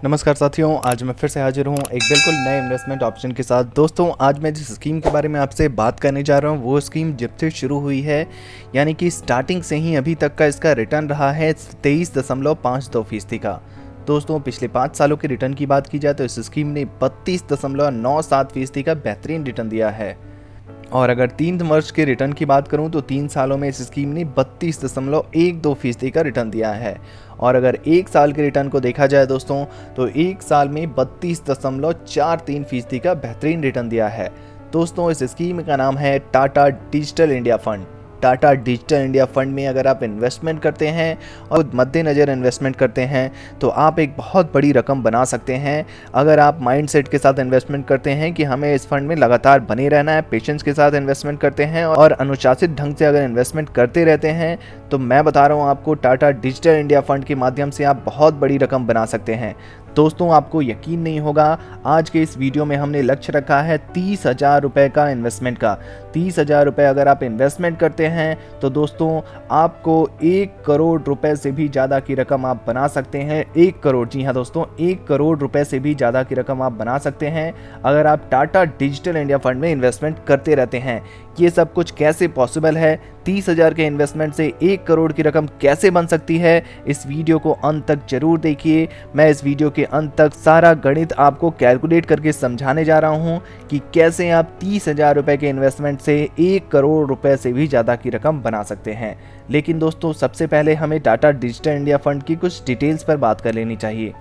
नमस्कार साथियों, आज मैं फिर से हाजिर हूँ एक बिल्कुल नए इन्वेस्टमेंट ऑप्शन के साथ। दोस्तों, आज मैं जिस स्कीम के बारे में आपसे बात करने जा रहा हूँ वो स्कीम जब से शुरू हुई है, यानी कि स्टार्टिंग से ही अभी तक का इसका रिटर्न रहा है 23.52% का। दोस्तों, पिछले 5 सालों के रिटर्न की बात की जाए तो इस स्कीम ने 32.97% का बेहतरीन रिटर्न दिया है। और अगर 3 वर्ष के रिटर्न की बात करूं तो 3 सालों में इस स्कीम ने 32.12% का रिटर्न दिया है। और अगर 1 साल के रिटर्न को देखा जाए दोस्तों, तो 1 साल में 32.43% का बेहतरीन रिटर्न दिया है। दोस्तों, इस स्कीम का नाम है Tata digital India fund. Tata digital India fund में अगर आप इन्वेस्टमेंट करते हैं और मद्देनज़र इन्वेस्टमेंट करते हैं तो आप एक बहुत बड़ी रकम बना सकते हैं। अगर आप माइंडसेट के साथ इन्वेस्टमेंट करते हैं कि हमें इस फंड में लगातार बने रहना है, पेशेंस के साथ इन्वेस्टमेंट करते हैं और अनुशासित ढंग से अगर इन्वेस्टमेंट करते रहते हैं, तो मैं बता रहा हूँ आपको, टाटा डिजिटल इंडिया फंड के माध्यम से आप बहुत बड़ी रकम बना सकते हैं। दोस्तों, आपको यकीन नहीं होगा, आज के इस वीडियो में हमने लक्ष्य रखा है 30,000 रुपये का इन्वेस्टमेंट का। 30,000 रुपये अगर आप इन्वेस्टमेंट करते हैं तो दोस्तों आपको 1 करोड़ रुपए से भी ज़्यादा की रकम आप बना सकते हैं। 1 करोड़, जी हाँ दोस्तों, 1 करोड़ रुपए से भी ज़्यादा की रकम आप बना सकते हैं अगर आप टाटा डिजिटल इंडिया फंड में इन्वेस्टमेंट करते रहते हैं। ये सब कुछ कैसे पॉसिबल है, 30,000 के इन्वेस्टमेंट से 1 करोड़ की रकम कैसे बन सकती है, इस वीडियो को अंत तक जरूर देखिए। मैं इस वीडियो के अंत तक सारा गणित आपको कैलकुलेट करके समझाने जा रहा हूं कि कैसे आप 30,000 रुपए के इन्वेस्टमेंट से 1 करोड़ रुपए से भी ज़्यादा की रकम बना सकते हैं। लेकिन दोस्तों, सबसे पहले हमें टाटा डिजिटल इंडिया फंड की कुछ डिटेल्स पर बात कर लेनी चाहिए।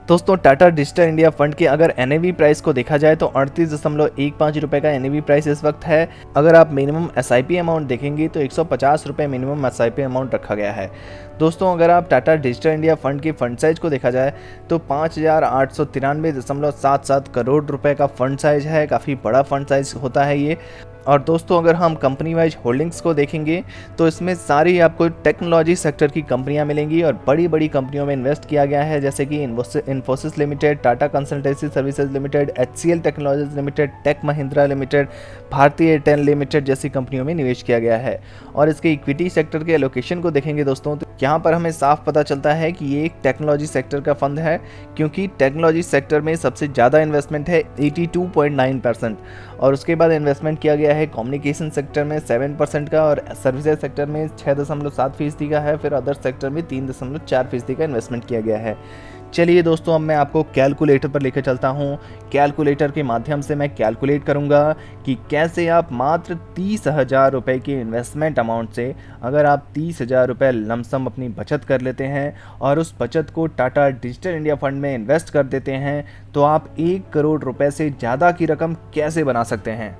दोस्तों, टाटा डिजिटल इंडिया फंड के अगर NAV प्राइस को देखा जाए तो 38.15 रुपये का NAV प्राइस इस वक्त है। अगर आप मिनिमम SIP अमाउंट देखेंगे तो 150 रुपये मिनिमम SIP अमाउंट रखा गया है। दोस्तों, अगर आप टाटा डिजिटल इंडिया फंड के फंड साइज को देखा जाए तो 5,893.77 करोड़ रुपए का फंड साइज है। काफ़ी बड़ा फंड साइज होता है ये। और दोस्तों, अगर हम कंपनी वाइज होल्डिंग्स को देखेंगे तो इसमें सारी आपको टेक्नोलॉजी सेक्टर की कंपनियां मिलेंगी और बड़ी बड़ी कंपनियों में इन्वेस्ट किया गया है, जैसे कि Infosys limited, Tata consultancy services limited, HCL technologies limited, tech Mahindra limited, भारतीय एयरटेल लिमिटेड जैसी कंपनियों में निवेश किया गया है। और इसके इक्विटी सेक्टर के एलोकेशन को देखेंगे दोस्तों, तो यहाँ पर हमें साफ पता चलता है कि ये एक टेक्नोलॉजी सेक्टर का फंड है, क्योंकि टेक्नोलॉजी सेक्टर में सबसे ज़्यादा इन्वेस्टमेंट है 82.9%। और उसके बाद इन्वेस्टमेंट किया गया है कम्युनिकेशन सेक्टर में 7% का, और सर्विसेज सेक्टर में 6.7% का है। फिर अदर सेक्टर में 3.4% का इन्वेस्टमेंट किया गया है। चलिए दोस्तों, अब मैं आपको कैलकुलेटर पर लेकर चलता हूँ। कैलकुलेटर के माध्यम से मैं कैलकुलेट करूँगा कि कैसे आप मात्र 30,000 रुपये की इन्वेस्टमेंट अमाउंट से, अगर आप 30,000 रुपये लमसम अपनी बचत कर लेते हैं और उस बचत को टाटा डिजिटल इंडिया फंड में इन्वेस्ट कर देते हैं, तो आप 1 करोड़ रुपये से ज़्यादा की रकम कैसे बना सकते हैं।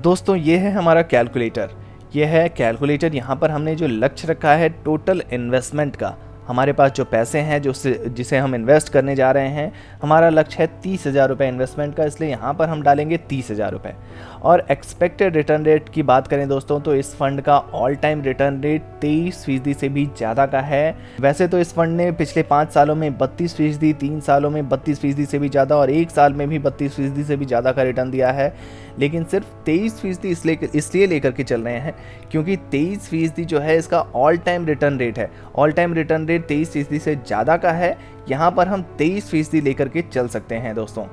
दोस्तों, ये है हमारा कैलकुलेटर। ये है कैलकुलेटर। यहाँ पर हमने जो लक्ष्य रखा है टोटल इन्वेस्टमेंट का, हमारे पास जो पैसे हैं जिसे हम इन्वेस्ट करने जा रहे हैं, हमारा लक्ष्य है 30,000 रुपये इन्वेस्टमेंट का, इसलिए यहाँ पर हम डालेंगे 30,000 रुपये। और एक्सपेक्टेड रिटर्न रेट की बात करें दोस्तों, तो इस फंड का ऑल टाइम रिटर्न रेट 23% से भी ज़्यादा का है। वैसे तो इस फंड ने पिछले 5 सालों में 32%, 3 सालों में 32% से भी ज़्यादा और 1 साल में भी 32% से भी ज़्यादा का रिटर्न दिया है, लेकिन सिर्फ 23% इसलिए लेकर के चल रहे हैं क्योंकि 23% जो है इसका ऑल टाइम रिटर्न रेट है। ऑल टाइम रिटर्न रेट 23% से ज़्यादा का है, यहाँ पर हम 23% लेकर के चल सकते हैं दोस्तों।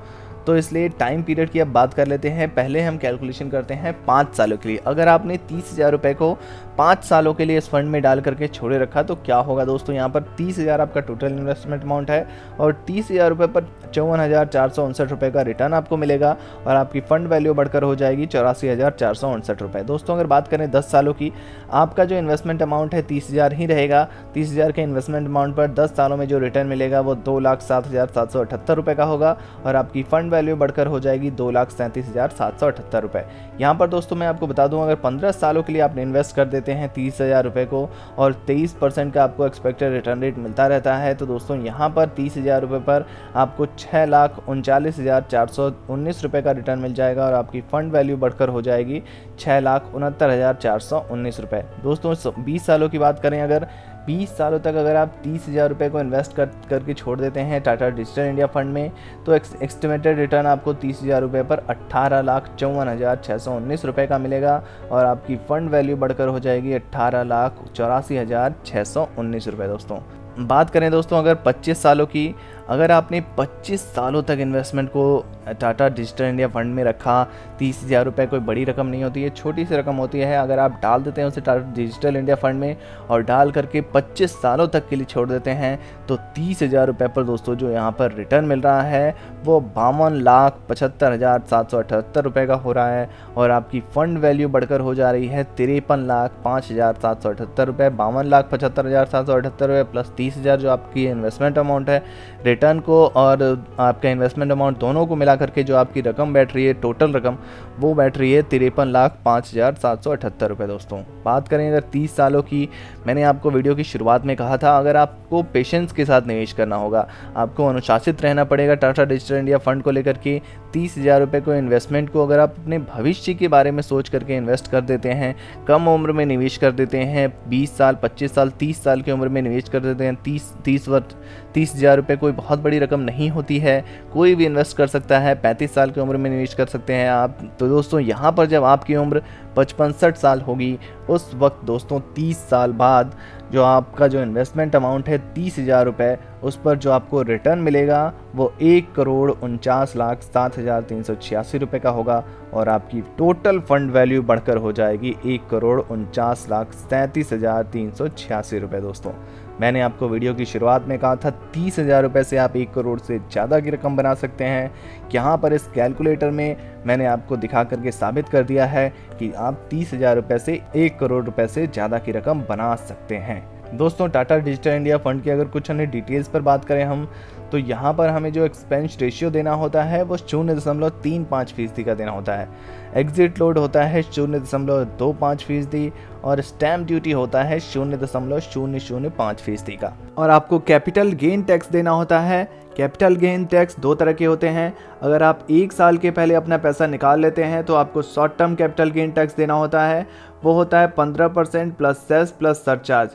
तो इसलिए टाइम पीरियड की अब बात कर लेते हैं। पहले हम कैलकुलेशन करते हैं 5 सालों के लिए। अगर आपने 30,000 रुपये को 5 सालों के लिए इस फंड में डाल करके छोड़े रखा तो क्या होगा दोस्तों, यहाँ पर 30,000 आपका टोटल इन्वेस्टमेंट अमाउंट है और 30,000 रुपये पर 54,459 रुपये का रिटर्न आपको मिलेगा और आपकी फ़ंड वैल्यू बढ़कर हो जाएगी 84,459 रुपये। दोस्तों, अगर बात करें 10 सालों की, आपका जो इन्वेस्टमेंट अमाउंट है 30,000 ही रहेगा। 30,000 के इन्वेस्टमेंट अमाउंट पर 10 सालों में जो रिटर्न मिलेगा वो 2,07,778 रुपये का होगा और आपकी फ़ंड वैल्यू बढ़कर हो जाएगी 2,37,778 रुपये। यहाँ पर दोस्तों मैं आपको बता दूं, अगर 15 सालों के लिए आप इन्वेस्ट कर देते हैं 30,000 रुपये को और 23% का आपको एक्सपेक्टेड रिटर्न रेट मिलता रहता है, तो दोस्तों यहाँ पर 30,000 रुपये पर आपको 6,39,419 रुपये का रिटर्न मिल जाएगा और आपकी फ़ंड वैल्यू बढ़कर हो जाएगी 6,69,419 रुपये। दोस्तों, 20 सालों की बात करें, अगर 20 सालों तक अगर आप 30,000 रुपये को इन्वेस्ट करके छोड़ देते हैं टाटा डिजिटल इंडिया फंड में, तो एस्टिमेटेड रिटर्न आपको 30,000 रुपये पर 18,54,619 रुपये का मिलेगा और आपकी फ़ंड वैल्यू बढ़कर हो जाएगी 18,84,619 रुपये। दोस्तों, बात करें दोस्तों अगर 25 सालों की, अगर आपने 25 सालों तक इन्वेस्टमेंट को टाटा डिजिटल इंडिया फंड में रखा, 30,000 रुपये कोई बड़ी रकम नहीं होती है, छोटी सी रकम होती है। अगर आप डाल देते हैं उसे टाटा डिजिटल इंडिया फंड में और डाल करके 25 सालों तक के लिए छोड़ देते हैं, तो 30,000 रुपये पर दोस्तों जो यहाँ पर रिटर्न मिल रहा है वो 52,75,778 रुपये का हो रहा है। और आपकी फ़ंड वैल्यू बढ़कर हो जा रही है 53,05,778 रुपये। 52,75,778 रुपये प्लस 30,000 जो आपकी इन्वेस्टमेंट अमाउंट है, रिटर्न को और आपका इन्वेस्टमेंट अमाउंट दोनों को मिला करके जो आपकी रकम बैठ रही है, टोटल रकम, वो बैठ रही है 53,05,778 रुपये। दोस्तों बात करें अगर 30 सालों की, मैंने आपको वीडियो की शुरुआत में कहा था अगर आपको पेशेंस के साथ निवेश करना होगा, आपको अनुशासित रहना पड़ेगा टाटा डिजिटल इंडिया फंड को लेकर के। 30,000 रुपये को इन्वेस्टमेंट को अगर आप अपने भविष्य के बारे में सोच करके इन्वेस्ट कर देते हैं, कम उम्र में निवेश कर देते हैं, 20 साल 25 साल 30 साल की उम्र में निवेश कर देते हैं, 30,000 रुपये कोई बहुत बड़ी रकम नहीं होती है, कोई भी इन्वेस्ट कर सकता है। 35 साल की उम्र में निवेश कर सकते हैं आप। तो दोस्तों यहाँ पर जब आपकी उम्र 55-60 साल होगी, उस वक्त दोस्तों 30 साल बाद जो आपका जो इन्वेस्टमेंट अमाउंट है 30,000 रुपये, उस पर जो आपको रिटर्न मिलेगा वो 1,49,07,386 रुपये का होगा और आपकी टोटल फंड वैल्यू बढ़कर हो जाएगी 1,49,37,386 रुपये। दोस्तों मैंने आपको वीडियो की शुरुआत में कहा था 30,000 रुपये से आप 1 करोड़ से ज़्यादा की रकम बना सकते हैं। यहाँ पर इस कैलकुलेटर में मैंने आपको दिखा करके साबित कर दिया है कि आप 30,000 रुपये से 1 करोड़ रुपये से ज़्यादा की रकम बना सकते हैं। दोस्तों टाटा डिजिटल इंडिया फंड की अगर कुछ अन्य डिटेल्स पर बात करें हम, तो यहाँ पर हमें जो एक्सपेंस रेशियो देना होता है वो 0.35% का देना होता है। एग्जिट लोड होता है 0.25% और स्टैम्प ड्यूटी होता है 0.005% का। और आपको कैपिटल गेन टैक्स देना होता है। कैपिटल गेन टैक्स 2 तरह के होते हैं। अगर आप 1 साल के पहले अपना पैसा निकाल लेते हैं तो आपको short term capital gain tax देना होता है, वो होता है 15% प्लस सेस प्लस सरचार्ज।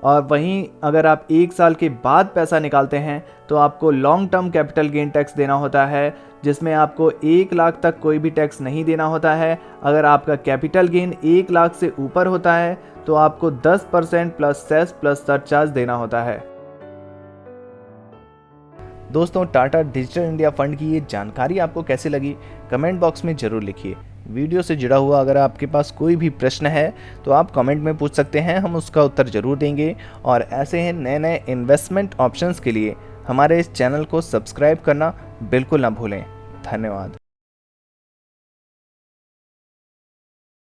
और वहीं अगर आप 1 साल के बाद पैसा निकालते हैं तो आपको long term capital gain tax देना होता है, जिसमें आपको 1 लाख तक कोई भी टैक्स नहीं देना होता है। अगर आपका कैपिटल गेन 1 लाख से ऊपर होता है तो आपको 10% प्लस सेस प्लस सरचार्ज देना होता है। दोस्तों टाटा डिजिटल इंडिया फंड की ये जानकारी आपको कैसी लगी, कमेंट बॉक्स में ज़रूर लिखिए। वीडियो से जुड़ा हुआ अगर आपके पास कोई भी प्रश्न है तो आप कमेंट में पूछ सकते हैं, हम उसका उत्तर ज़रूर देंगे। और ऐसे ही नए नए इन्वेस्टमेंट ऑप्शंस के लिए हमारे इस चैनल को सब्सक्राइब करना बिल्कुल ना भूलें। धन्यवाद।